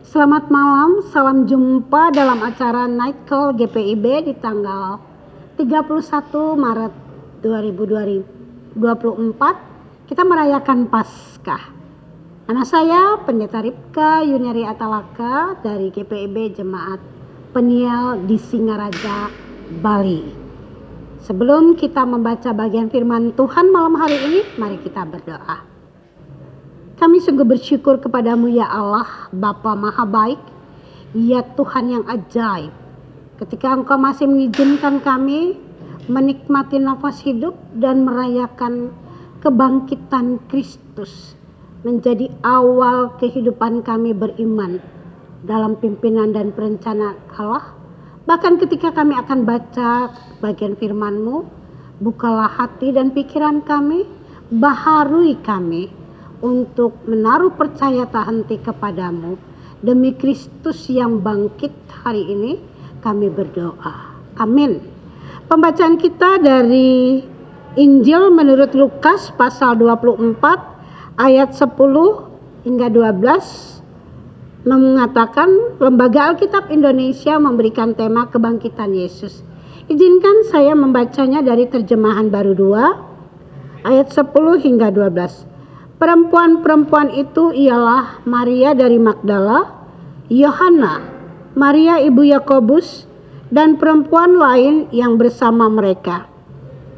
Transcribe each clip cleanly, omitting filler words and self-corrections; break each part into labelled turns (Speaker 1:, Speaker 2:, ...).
Speaker 1: Selamat malam, salam jumpa dalam acara Night Call GPIB di tanggal 31 Maret 2024. Kita merayakan Paskah. Anak saya Pendeta Ripka Yuniari Atalaka dari GPIB Jemaat Peniel di Singaraja, Bali. Sebelum kita membaca bagian firman Tuhan malam hari ini, mari kita berdoa. Kami sungguh bersyukur kepadamu ya Allah, Bapa Maha Baik, ya Tuhan yang ajaib. Ketika Engkau masih mengizinkan kami menikmati nafas hidup dan merayakan kebangkitan Kristus menjadi awal kehidupan kami beriman dalam pimpinan dan perencanaan Allah. Bahkan ketika kami akan baca bagian firman-Mu, bukalah hati dan pikiran kami, baharui kami untuk menaruh percaya tak henti kepadamu. Demi Kristus yang bangkit hari ini kami berdoa. Amin. Pembacaan kita dari Injil menurut Lukas pasal 24 ayat 10 hingga 12 mengatakan Lembaga Alkitab Indonesia memberikan tema kebangkitan Yesus. Izinkan saya membacanya dari terjemahan baru 2 ayat 10 hingga 12. Perempuan-perempuan itu ialah Maria dari Magdala, Yohana, Maria ibu Yakobus, dan perempuan lain yang bersama mereka.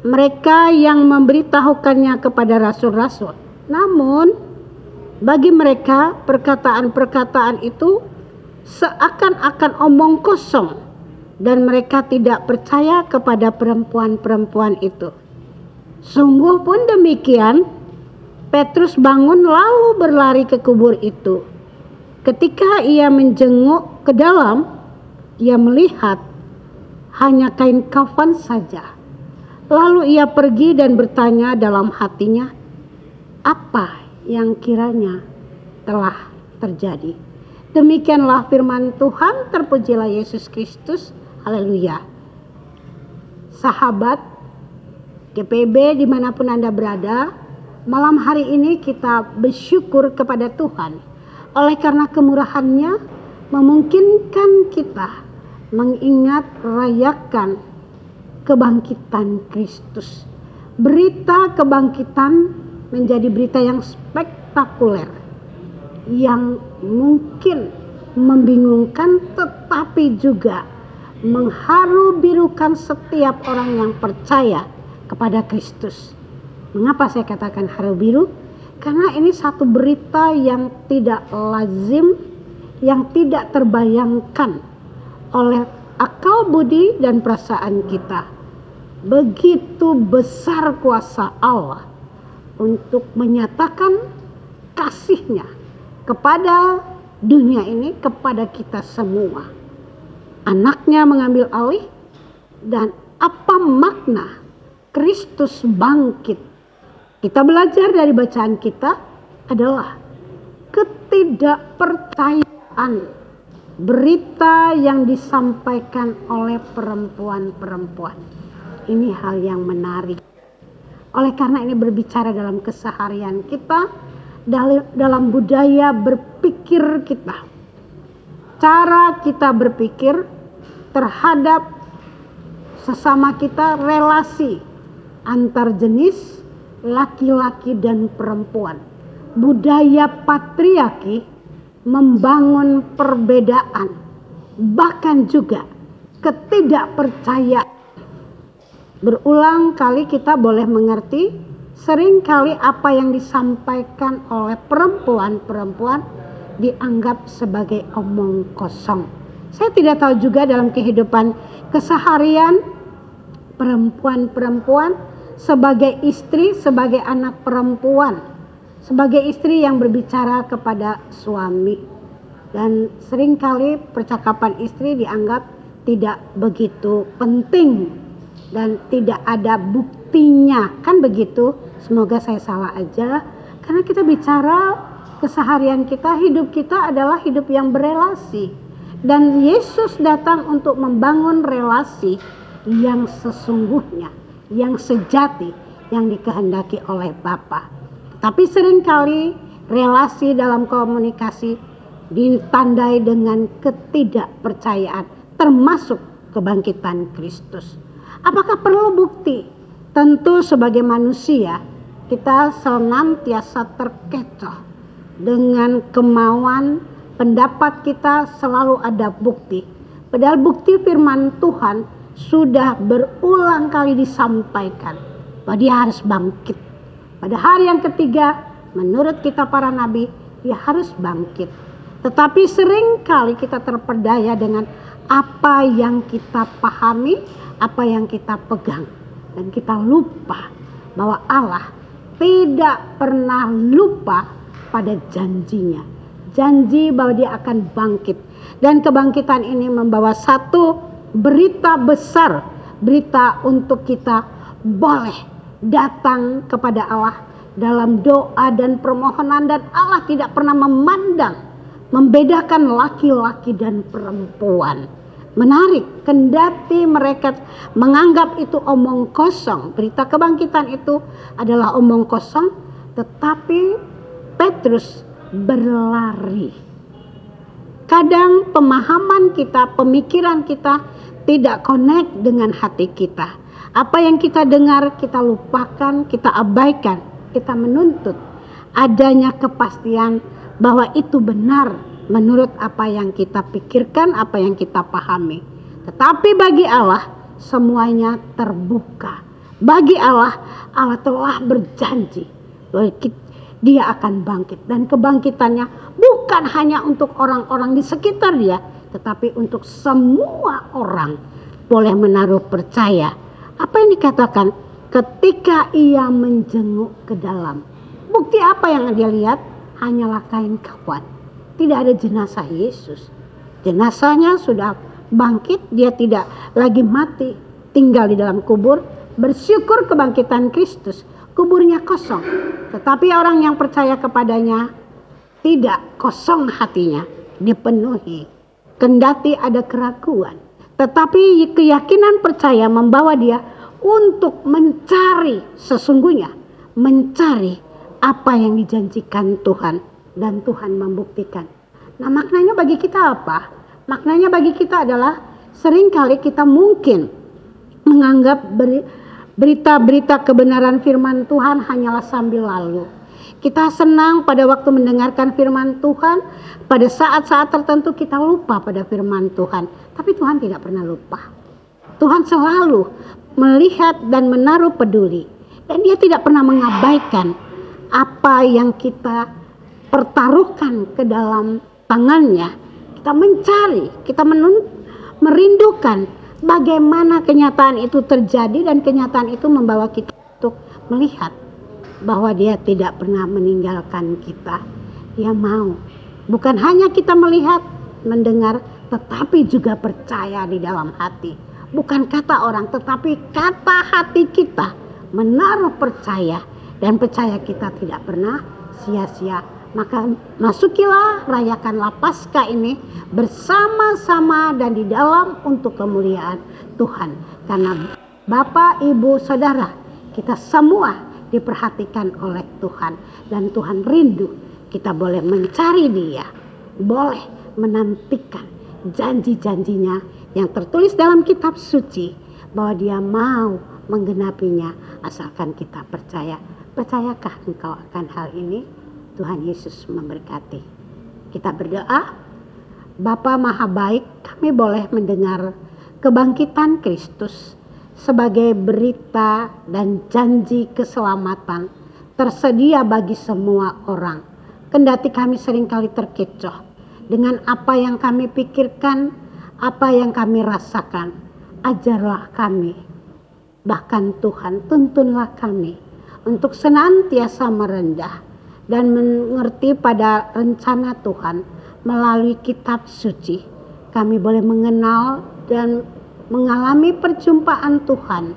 Speaker 1: Mereka yang memberitahukannya kepada rasul-rasul. Namun, bagi mereka perkataan-perkataan itu seakan-akan omong kosong, dan mereka tidak percaya kepada perempuan-perempuan itu. Sungguh pun demikian, Petrus bangun lalu berlari ke kubur itu. Ketika ia menjenguk ke dalam, ia melihat hanya kain kafan saja. Lalu ia pergi dan bertanya dalam hatinya, apa yang kiranya telah terjadi. Demikianlah firman Tuhan, terpujilah Yesus Kristus. Haleluya. Sahabat GPIB dimanapun Anda berada, malam hari ini kita bersyukur kepada Tuhan oleh karena kemurahan-Nya memungkinkan kita mengingat rayakan kebangkitan Kristus. Berita kebangkitan menjadi berita yang spektakuler, yang mungkin membingungkan tetapi juga mengharu birukan setiap orang yang percaya kepada Kristus. Mengapa saya katakan haru biru? Karena ini satu berita yang tidak lazim, yang tidak terbayangkan oleh akal budi dan perasaan kita. Begitu besar kuasa Allah untuk menyatakan kasih-Nya kepada dunia ini, kepada kita semua. Anaknya mengambil alih, dan apa makna Kristus bangkit? Kita belajar dari bacaan kita adalah ketidakpercayaan berita yang disampaikan oleh perempuan-perempuan. Ini hal yang menarik. Oleh karena ini berbicara dalam keseharian kita, dalam budaya berpikir kita. Cara kita berpikir terhadap sesama kita, relasi antar jenis, laki-laki dan perempuan. Budaya patriarki membangun perbedaan, bahkan juga ketidakpercayaan. Berulang kali kita boleh mengerti, seringkali apa yang disampaikan oleh perempuan-perempuan dianggap sebagai omong kosong. Saya tidak tahu juga dalam kehidupan keseharian perempuan-perempuan sebagai istri, sebagai anak perempuan, sebagai istri yang berbicara kepada suami. Dan seringkali percakapan istri dianggap tidak begitu penting dan tidak ada buktinya, kan begitu? Semoga saya salah aja, karena kita bicara keseharian kita, hidup kita adalah hidup yang berelasi, dan Yesus datang untuk membangun relasi yang sesungguhnya, yang sejati, yang dikehendaki oleh Bapa. Tapi seringkali relasi dalam komunikasi ditandai dengan ketidakpercayaan, termasuk kebangkitan Kristus. Apakah perlu bukti? Tentu sebagai manusia kita senantiasa terkecoh dengan kemauan pendapat kita selalu ada bukti. Padahal bukti firman Tuhan sudah berulang kali disampaikan bahwa dia harus bangkit. Pada hari yang ketiga, menurut kita para nabi, dia harus bangkit. Tetapi seringkali kita terpedaya dengan apa yang kita pahami, apa yang kita pegang. Dan kita lupa bahwa Allah tidak pernah lupa pada janjinya. Janji bahwa dia akan bangkit. Dan kebangkitan ini membawa satu berita besar. Berita untuk kita boleh datang kepada Allah dalam doa dan permohonan. Dan Allah tidak pernah membedakan laki-laki dan perempuan. Menarik, kendati mereka menganggap itu omong kosong. Berita kebangkitan itu adalah omong kosong, tetapi Petrus berlari. Kadang pemahaman kita, pemikiran kita tidak connect dengan hati kita. Apa yang kita dengar, kita lupakan, kita abaikan, kita menuntut adanya kepastian bahwa itu benar menurut apa yang kita pikirkan, apa yang kita pahami. Tetapi bagi Allah semuanya terbuka. Bagi Allah, Allah telah berjanji bahwa dia akan bangkit. Dan kebangkitannya bukan hanya untuk orang-orang di sekitar dia, tetapi untuk semua orang boleh menaruh percaya. Apa yang dikatakan? Ketika ia menjenguk ke dalam. Bukti apa yang dia lihat? Hanyalah kain kafan. Tidak ada jenazah Yesus. Jenazahnya sudah bangkit, dia tidak lagi mati, tinggal di dalam kubur. Bersyukur kebangkitan Kristus, kuburnya kosong. Tetapi orang yang percaya kepadanya tidak kosong hatinya, dipenuhi. Kendati ada keraguan, tetapi keyakinan percaya membawa dia untuk mencari sesungguhnya, mencari apa yang dijanjikan Tuhan. Dan Tuhan membuktikan. Nah, maknanya bagi kita apa? Maknanya bagi kita adalah seringkali kita mungkin menganggap berita-berita kebenaran firman Tuhan hanyalah sambil lalu. Kita senang pada waktu mendengarkan firman Tuhan, pada saat-saat tertentu kita lupa pada firman Tuhan. Tapi Tuhan tidak pernah lupa. Tuhan selalu melihat dan menaruh peduli. Dan dia tidak pernah mengabaikan apa yang kita pertaruhkan ke dalam tangannya. Kita mencari, kita merindukan bagaimana kenyataan itu terjadi, dan kenyataan itu membawa kita untuk melihat bahwa dia tidak pernah meninggalkan kita. Dia mau, bukan hanya kita melihat, mendengar, tetapi juga percaya di dalam hati. Bukan kata orang, tetapi kata hati kita menaruh percaya, dan percaya kita tidak pernah sia-sia. Maka masukilah, rayakanlah Paskah ini bersama-sama dan di dalam untuk kemuliaan Tuhan. Karena Bapak, Ibu, Saudara, kita semua diperhatikan oleh Tuhan. Dan Tuhan rindu kita boleh mencari dia, boleh menantikan janji-janjinya yang tertulis dalam kitab suci, bahwa dia mau menggenapinya asalkan kita percaya. Percayakah engkau akan hal ini? Tuhan Yesus memberkati. Kita berdoa. Bapa Maha Baik, kami boleh mendengar kebangkitan Kristus sebagai berita dan janji keselamatan tersedia bagi semua orang. Kendati kami seringkali terkecoh dengan apa yang kami pikirkan, apa yang kami rasakan. Ajarlah kami, bahkan Tuhan tuntunlah kami untuk senantiasa merendah dan mengerti pada rencana Tuhan melalui kitab suci. Kami boleh mengenal dan mengalami perjumpaan Tuhan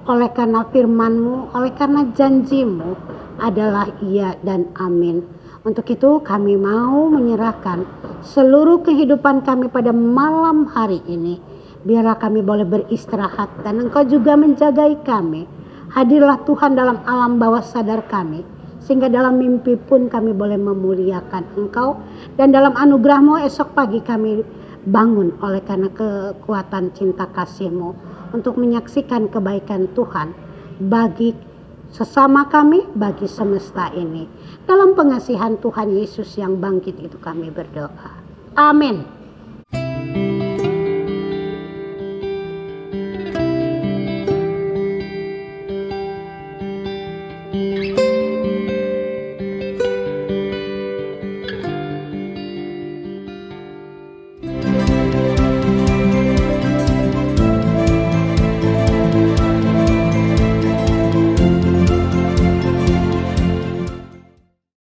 Speaker 1: oleh karena firman-Mu, oleh karena janji-Mu adalah iya dan amin. Untuk itu kami mau menyerahkan seluruh kehidupan kami pada malam hari ini. Biarlah kami boleh beristirahat dan Engkau juga menjagai kami. Hadirlah Tuhan dalam alam bawah sadar kami. sehingga dalam mimpi pun kami boleh memuliakan Engkau, dan dalam anugerah-Mu esok pagi kami bangun oleh karena kekuatan cinta kasih-Mu untuk menyaksikan kebaikan Tuhan bagi sesama kami, bagi semesta ini. Dalam pengasihan Tuhan Yesus yang bangkit itu kami berdoa. Amin.